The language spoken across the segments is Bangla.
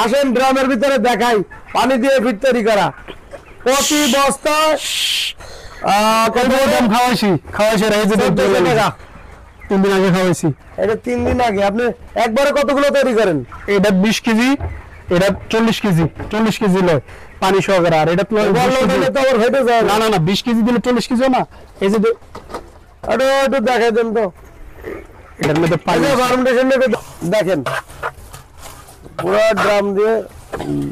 আসেন ড্রামের ভিতরে দেখাই পানি দিয়ে ফিট তৈরি করা। প্রতি বস্তায় কত দাম খাওয়াইছি এই যে 1400 টাকা। 3 দিন আগে খাওয়াইছি। এটা 3 দিন আগে। আপনি একবারে কতগুলো তৈরি করেন? এটা 20 কেজি, এটা 40 কেজি, 40 কেজি লয় পানি সহকারে। আর এটা তো আবার হইতে যায় না না না 20 কেজি দিলে 40 কেজি না। এই যে একটু দেখাই দেন তো এটার মধ্যে পানি ফার্মেন্টেশন দেখেন পুরো ড্রাম দিয়ে।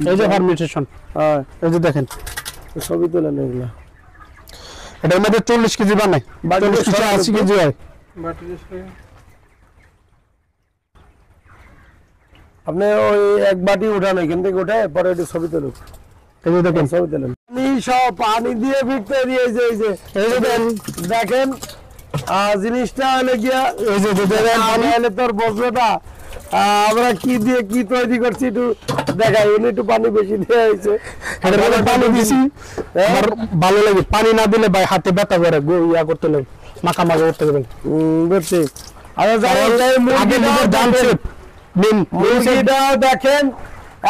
এই যে ফার্মেন্টেশন, হ্যাঁ এই যে দেখেন ছবি তোলেন এগুলা। এটার মধ্যে 40 কেজি বানায়, 40 কেজি 80 কেজি হয়। আপনি ওই এক বাটি উঠান, এখান থেকে উঠে পরে একটু ছবি তুলুন। এই যে দেখেন ছবি তুলেন। পানি সব পানি দিয়ে ফিট তৈরি। এই যে দেখেন জিনিসটা হলে গিয়া এই যে হলে তোর বসবে না। আমরা কি দিয়ে কি তৈরি করছি একটু দেখাই। উনি একটু পানি বেশি দিয়ে হয়েছে, পানি দিছি আমার ভালো লাগে। পানি না দিলে ভাই হাতে ব্যথা করে, ইয়া করতে লাগে, মাখা করতে হবে। বুঝছি। মুরগিটা দেখেন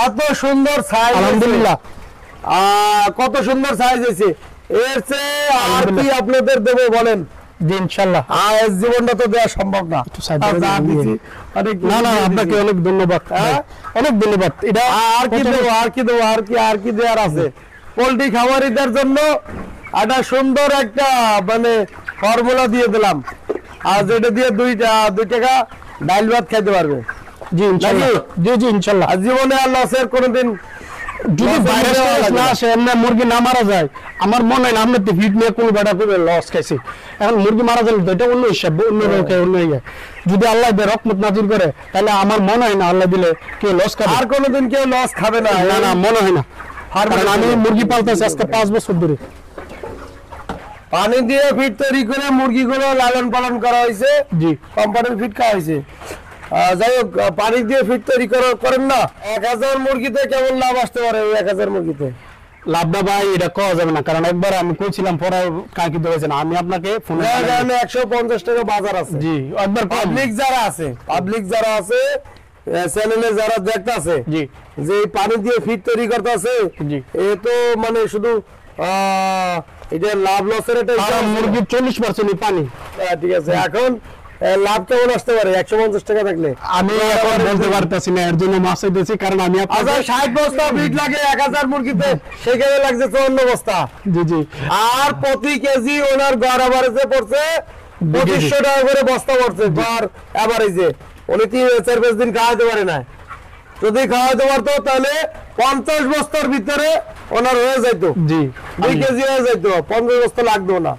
এত সুন্দর সাইজ, আলহামদুলিল্লাহ কত সুন্দর সাইজ হয়েছে। এর চেয়ে আর কি আপনাদের দেবো বলেন? জি ইনশাআল্লাহ। জীবনটা তো দেওয়া সম্ভব না। না না আপনাকে অনেক ধন্যবাদ, অনেক ধন্যবাদ। এটা আর কি দেবো, আর কি দেবো, আর কি দেওয়ার আছে? পোল্ট্রি খামারিদের জন্য একটা সুন্দর একটা মানে ফর্মুলা দিয়ে দিলাম, আর যেটা দিয়ে 2 টাকা ডাল ভাত খাইতে পারবে। জি ইনশাআল্লাহ, জি জি ইনশাআল্লাহ। আর জীবনে আর লসের কোনোদিন যদি ভাইরাস না আসে, এমনি মুরগি না মারা যায়, আমার মনে হয় না আমরা তো হিট নিয়ে কোনো বেটা করে লস খাইছি। এখন মুরগি মারা গেল তো এটা অন্য হিসাব, অন্য রোগে অন্য ইয়ে। যদি আল্লাহ রহমত নাজির করে তাহলে আমার মনে হয় না আল্লাহ দিলে কেউ লস খাবে। আর কোনোদিন কেউ লস খাবে না, না না মনে হয় না। কারণ আমি মুরগি পালতেছি আজকে 5 বছর ধরে। পানি দিয়ে ফিট তৈরি করে মুরগিগুলো লালন পালন করা হয়েছে। জি কোম্পানির ফিট খাওয়া হয়েছে। যাই হোক, পানি দিয়ে ফিট তৈরি করেন না। 1000 মুরগিতে কেমন লাভ আসতে পারে? 1000 মুরগিতে লাভ না ভাই, এটা কওয়া যাবে না। কারণ একবার আমি কইছিলাম পরে কাকি ধরেছেন, আমি আপনাকে ফোনে 150 টাকা বাজার আছে। জি একবার পাবলিক যারা আছে চ্যানেলে যারা দেখতাছে, জি যে পানি দিয়ে ফিট তৈরি করতেছে, জি এ তো মানে শুধু এটা লাভ লসের এটা মুরগির 40% পানি। ঠিক আছে, এখন লাভ কেমন আসতে পারে 150 টাকা থাকলে? আমি এখন বলতে পারতেছি না, এর জন্য মাছ দিতেছি। কারণ আমি 60 বস্তা ফিট লাগে 1000 মুরগিতে, সেখানে লাগছে 54 বস্তা। জি জি। আর প্রতি কেজি ওনার গড় এভারেজে পড়ছে 2500 টাকা করে বস্তা পড়ছে গড় এভারেজে। উনি 4-5 দিন খাওয়াতে পারে না। যদি খাওয়াতে পারতো তাহলে 50 বস্তার ভিতরে ওনার হয়ে যেত। জি 2 কেজি হয়ে যেত, 50 বস্তা লাগতো না।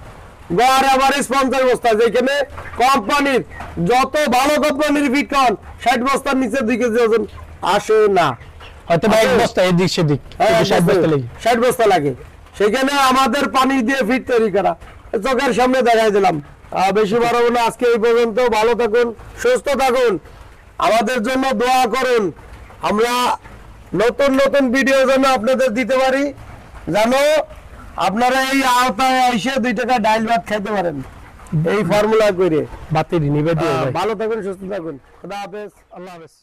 গড় এভারেজ 50 বস্তা, যেখানে কোম্পানির যত ভালো কোম্পানির ফিট খান 60 বস্তার নিচে 2 কেজি ওজন আসে না। হয়তো ভাই এক বস্তা এদিক সেদিক 60 বস্তা লাগে। সেখানে আমাদের পানি দিয়ে ফিট তৈরি করা চোখের সামনে দেখাই দিলাম। বেশি বাড়াবো না, আজকে এই পর্যন্ত। ভালো থাকুন, সুস্থ থাকুন, আমাদের জন্য দোয়া করুন। আমরা নতুন নতুন ভিডিও যেন আপনাদের দিতে পারি, জানো আপনারা এই আওতায় এসে 2 টাকা ডাল ভাত খেতে পারেন এই ফর্মুলা করে। বাতিল নিবে দিয়ে। ভালো থাকুন, সুস্থ থাকুন, খুদা হাফেজ। আল্লাহ হাফেজ।